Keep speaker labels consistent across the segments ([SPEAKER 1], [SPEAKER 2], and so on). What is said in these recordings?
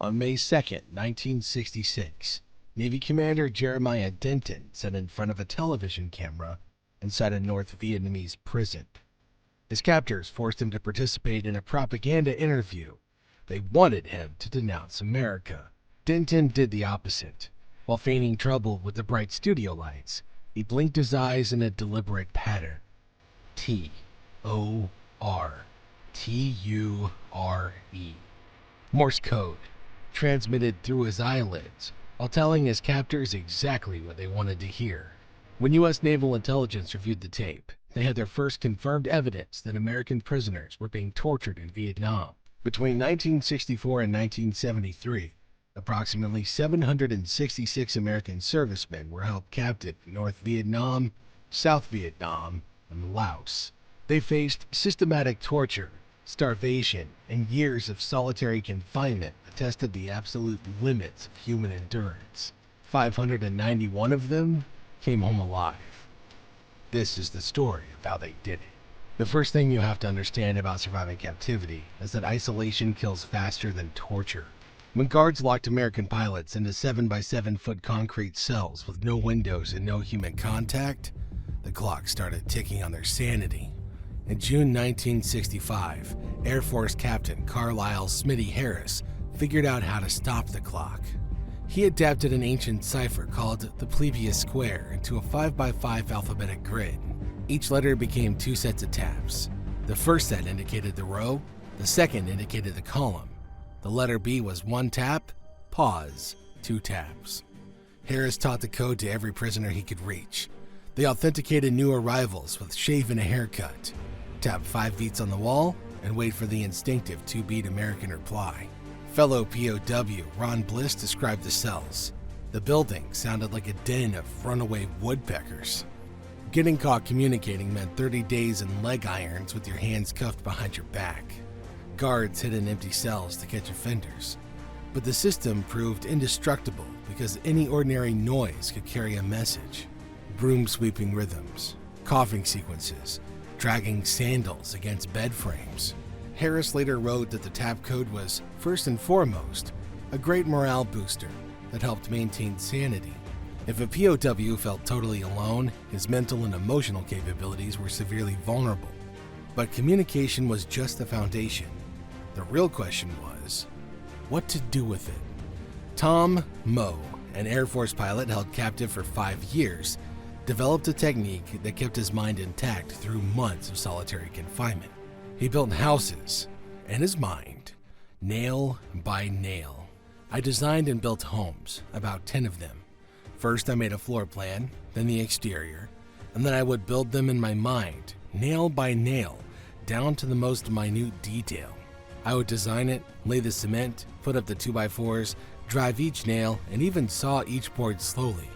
[SPEAKER 1] On May 2nd, 1966, Navy Commander Jeremiah Denton sat in front of a television camera inside a North Vietnamese prison. His captors forced him to participate in a propaganda interview. They wanted him to denounce America. Denton did the opposite. While feigning trouble with the bright studio lights, he blinked his eyes in a deliberate pattern. T-O-R-T-U-R-E. Morse code, transmitted through his eyelids, while telling his captors exactly what they wanted to hear. When U.S. Naval Intelligence reviewed the tape, they had their first confirmed evidence that American prisoners were being tortured in Vietnam. Between 1964 and 1973, approximately 766 American servicemen were held captive in North Vietnam, South Vietnam, and Laos. They faced systematic torture, starvation, and years of solitary confinement that tested the absolute limits of human endurance. 591 of them came home alive. This is the story of how they did it. The first thing you have to understand about surviving captivity is that isolation kills faster than torture. When guards locked American pilots into 7 by 7 foot concrete cells with no windows and no human contact, the clock started ticking on their sanity. In June 1965, Air Force Captain Carlisle "Smitty" Harris figured out how to stop the clock. He adapted an ancient cipher called the Plebeius Square into a 5 by 5 alphabetic grid. Each letter became 2 sets of taps. The first set indicated the row, the second indicated the column. The letter B was 1 tap, pause, 2 taps. Harris taught the code to every prisoner he could reach. They authenticated new arrivals with shave and a haircut. Tap 5 beats on the wall and wait for the instinctive 2-beat American reply. Fellow POW Ron Bliss described the cells. The building sounded like a den of runaway woodpeckers. Getting caught communicating meant 30 days in leg irons with your hands cuffed behind your back. Guards hid in empty cells to catch offenders. But the system proved indestructible because any ordinary noise could carry a message. Broom sweeping rhythms, coughing sequences, dragging sandals against bed frames. Harris later wrote that the tap code was, first and foremost, a great morale booster that helped maintain sanity. If a POW felt totally alone, his mental and emotional capabilities were severely vulnerable. But communication was just the foundation. The real question was, what to do with it? Tom Moe, an Air Force pilot held captive for 5 years, developed a technique that kept his mind intact through months of solitary confinement. He built houses, in his mind, nail by nail. I designed and built homes, about 10 of them. First I made a floor plan, then the exterior, and then I would build them in my mind, nail by nail, down to the most minute detail. I would design it, lay the cement, put up the 2x4s, drive each nail, and even saw each board slowly.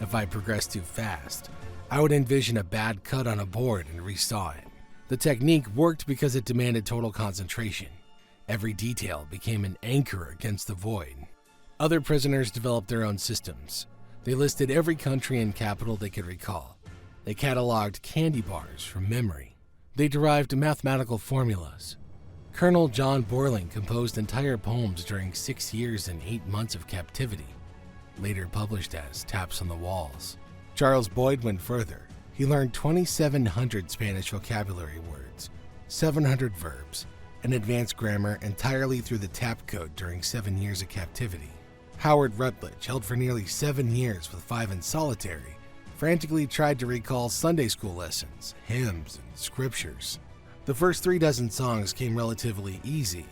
[SPEAKER 1] If I progressed too fast, I would envision a bad cut on a board and resaw it. The technique worked because it demanded total concentration. Every detail became an anchor against the void. Other prisoners developed their own systems. They listed every country and capital they could recall. They cataloged candy bars from memory. They derived mathematical formulas. Colonel John Borling composed entire poems during 6 years and 8 months of captivity, later published as Taps on the Walls. Charles Boyd went further. He learned 2,700 Spanish vocabulary words, 700 verbs, and advanced grammar entirely through the tap code during 7 years of captivity. Howard Rutledge, held for nearly 7 years with 5 in solitary, frantically tried to recall Sunday school lessons, hymns, and scriptures. The first 36 songs came relatively easy.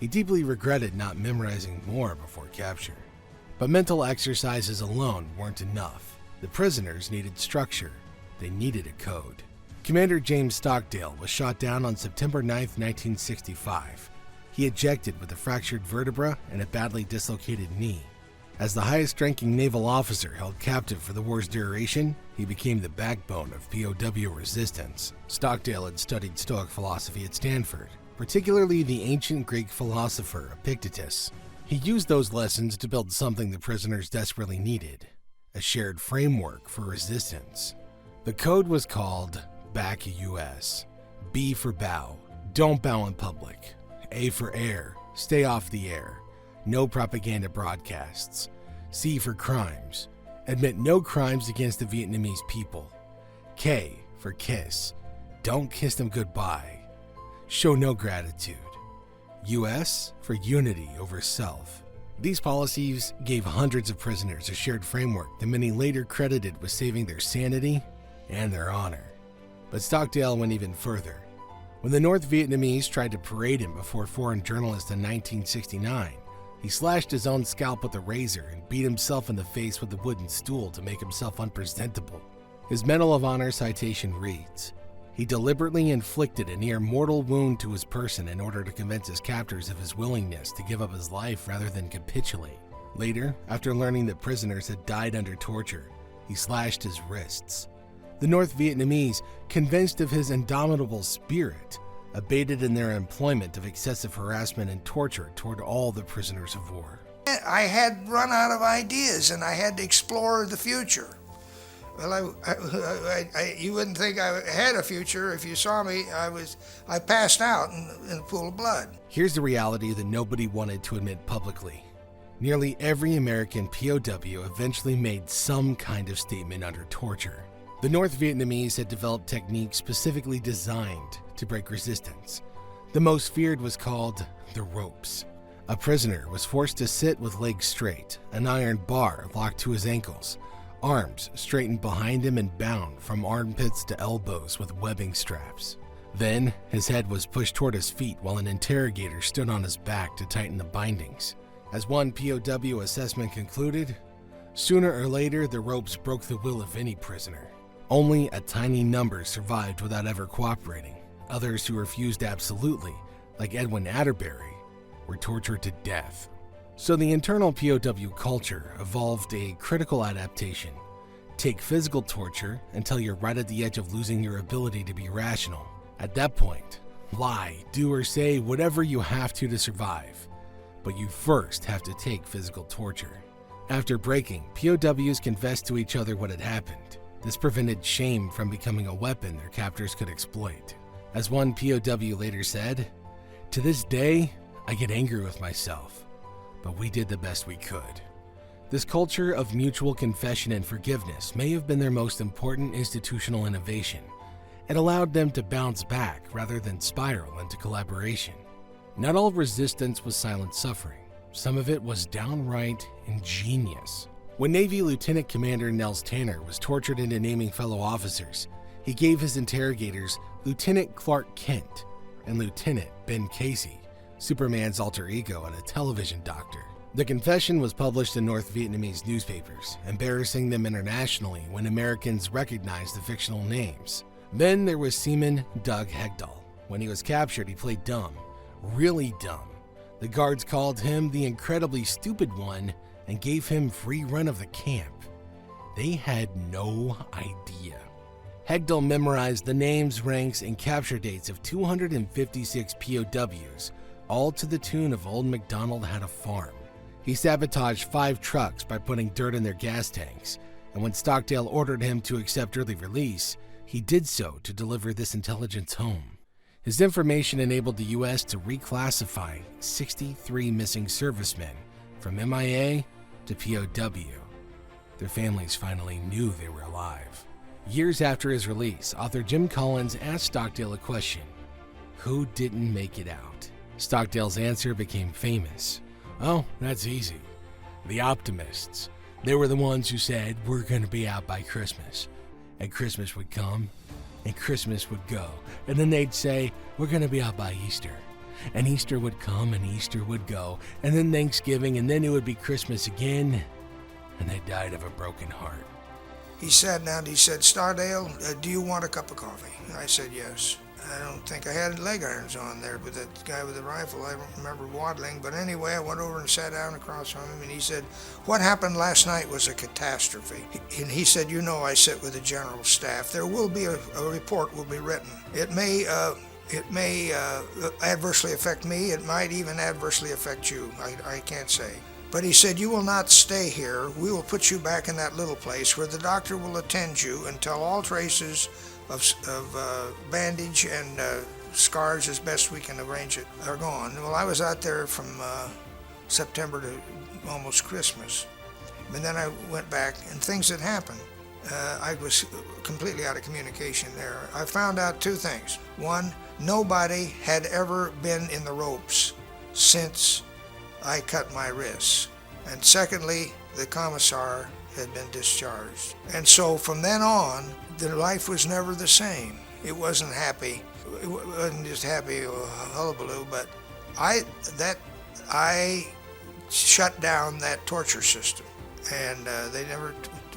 [SPEAKER 1] He deeply regretted not memorizing more before capture. But mental exercises alone weren't enough. The prisoners needed structure. They needed a code. Commander James Stockdale was shot down on September 9, 1965. He ejected with a fractured vertebra and a badly dislocated knee. As the highest-ranking naval officer held captive for the war's duration, he became the backbone of POW resistance. Stockdale had studied Stoic philosophy at Stanford, particularly the ancient Greek philosopher Epictetus. He used those lessons to build something the prisoners desperately needed, a shared framework for resistance. The code was called BAC US. B for bow, don't bow in public. A for air, stay off the air. no propaganda broadcasts. C for crimes. Admit no crimes against the Vietnamese people. K for kiss. Don't kiss them goodbye. Show no gratitude. US for unity over self. These policies gave hundreds of prisoners a shared framework that many later credited with saving their sanity and their honor. But Stockdale went even further. When the North Vietnamese tried to parade him before foreign journalists in 1969, he slashed his own scalp with a razor and beat himself in the face with a wooden stool to make himself unpresentable. His Medal of Honor citation reads, "He deliberately inflicted a near-mortal wound to his person in order to convince his captors of his willingness to give up his life rather than capitulate. Later, after learning that prisoners had died under torture, he slashed his wrists. The North Vietnamese, convinced of his indomitable spirit, abated in their employment of excessive harassment and torture toward all the prisoners of war."
[SPEAKER 2] I had run out of ideas and I had to explore the future. Well, you wouldn't think I had a future if you saw me. I passed out in a pool of blood.
[SPEAKER 1] Here's the reality that nobody wanted to admit publicly. Nearly every American POW eventually made some kind of statement under torture. The North Vietnamese had developed techniques specifically designed to break resistance. The most feared was called the ropes. A prisoner was forced to sit with legs straight, an iron bar locked to his ankles, arms straightened behind him and bound from armpits to elbows with webbing straps. Then, his head was pushed toward his feet while an interrogator stood on his back to tighten the bindings. As one POW assessment concluded, sooner or later the ropes broke the will of any prisoner. Only a tiny number survived without ever cooperating. Others who refused absolutely, like Edwin Atterbury, were tortured to death. So the internal POW culture evolved a critical adaptation. Take physical torture until you're right at the edge of losing your ability to be rational. At that point, lie, do or say whatever you have to survive. But you first have to take physical torture. After breaking, POWs confessed to each other what had happened. This prevented shame from becoming a weapon their captors could exploit. As one POW later said, "To this day, I get angry with myself, but we did the best we could." This culture of mutual confession and forgiveness may have been their most important institutional innovation. It allowed them to bounce back rather than spiral into collaboration. Not all resistance was silent suffering. Some of it was downright ingenious. When Navy Lieutenant Commander Nels Tanner was tortured into naming fellow officers, he gave his interrogators Lieutenant Clark Kent and Lieutenant Ben Casey, Superman's alter ego and a television doctor. The confession was published in North Vietnamese newspapers, embarrassing them internationally when Americans recognized the fictional names. Then there was Seaman Doug Hegdahl. When he was captured, he played dumb, really dumb. The guards called him the incredibly stupid one and gave him free run of the camp. They had no idea. Hegdahl memorized the names, ranks, and capture dates of 256 POWs, all to the tune of Old MacDonald Had a Farm. He sabotaged 5 trucks by putting dirt in their gas tanks, and when Stockdale ordered him to accept early release, he did so to deliver this intelligence home. His information enabled the U.S. to reclassify 63 missing servicemen from MIA to POW. Their families finally knew they were alive. Years after his release, author Jim Collins asked Stockdale a question: who didn't make it out? Stockdale's answer became famous. "Oh, that's easy. The optimists. They were the ones who said, we're going to be out by Christmas. And Christmas would come, and Christmas would go. And then they'd say, we're going to be out by Easter. And Easter would come, and Easter would go. And then Thanksgiving, and then it would be Christmas again. And they died of a broken heart."
[SPEAKER 2] He sat down, he said, "Stardale, do you want a cup of coffee?" I said, "Yes." I don't think I had leg irons on there, but that guy with the rifle, I don't remember waddling. But anyway, I went over and sat down across from him, and he said, "What happened last night was a catastrophe." And he said, "You know, I sit with the general staff. There will be a report will be written. It may adversely affect me. It might even adversely affect you. I can't say. But," he said, "you will not stay here. We will put you back in that little place where the doctor will attend you until all traces of bandage and scars, as best we can arrange it, are gone." Well, I was out there from September to almost Christmas. And then I went back, and things had happened. I was completely out of communication there. I found out two things. One, nobody had ever been in the ropes since I cut my wrists. And secondly, the commissar had been discharged. And so from then on, the life was never the same. It wasn't happy. It wasn't just happy or hullabaloo, but I shut down that torture system, and they never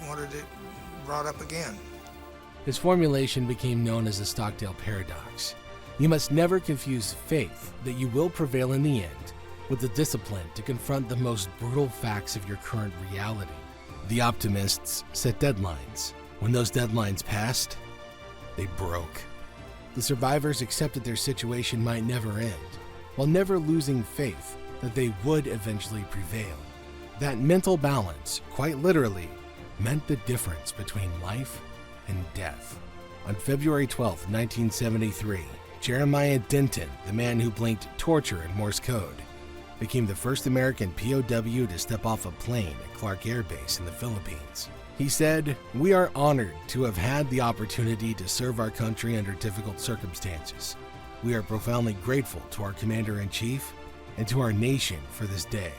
[SPEAKER 2] wanted it brought up again.
[SPEAKER 1] His formulation became known as the Stockdale Paradox. You must never confuse faith that you will prevail in the end with the discipline to confront the most brutal facts of your current reality. The optimists set deadlines. When those deadlines passed, they broke. The survivors accepted their situation might never end, while never losing faith that they would eventually prevail. That mental balance, quite literally, meant the difference between life and death. On February 12, 1973, Jeremiah Denton, the man who blinked torture in Morse code, became the first American POW to step off a plane at Clark Air Base in the Philippines. He said, "We are honored to have had the opportunity to serve our country under difficult circumstances. We are profoundly grateful to our Commander-in-Chief and to our nation for this day.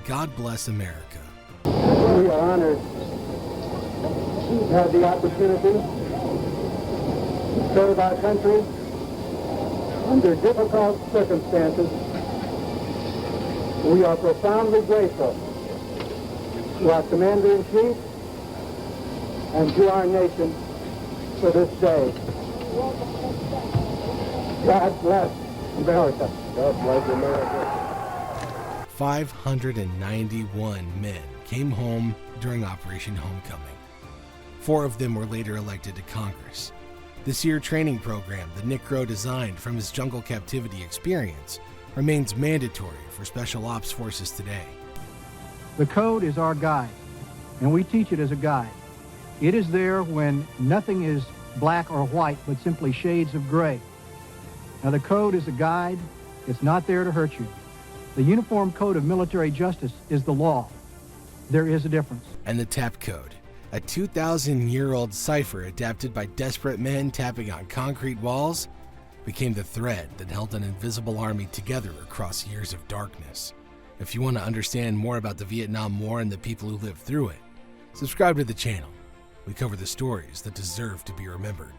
[SPEAKER 1] God bless America."
[SPEAKER 3] We are honored to have the opportunity to serve our country under difficult circumstances. We are profoundly grateful to our Commander-in-Chief and to our nation for this day. God bless America. God bless America.
[SPEAKER 1] 591 men came home during Operation Homecoming. 4 of them were later elected to Congress. The SEER training program that Nick Crow designed from his jungle captivity experience remains mandatory for Special Ops forces today.
[SPEAKER 4] The code is our guide, and we teach it as a guide. It is there when nothing is black or white, but simply shades of gray. Now, the code is a guide. It's not there to hurt you. The Uniform Code of Military Justice is the law. There is a difference.
[SPEAKER 1] And the Tap Code, a 2,000-year-old cipher adapted by desperate men tapping on concrete walls, became the thread that held an invisible army together across years of darkness. If you want to understand more about the Vietnam War and the people who lived through it, subscribe to the channel. We cover the stories that deserve to be remembered.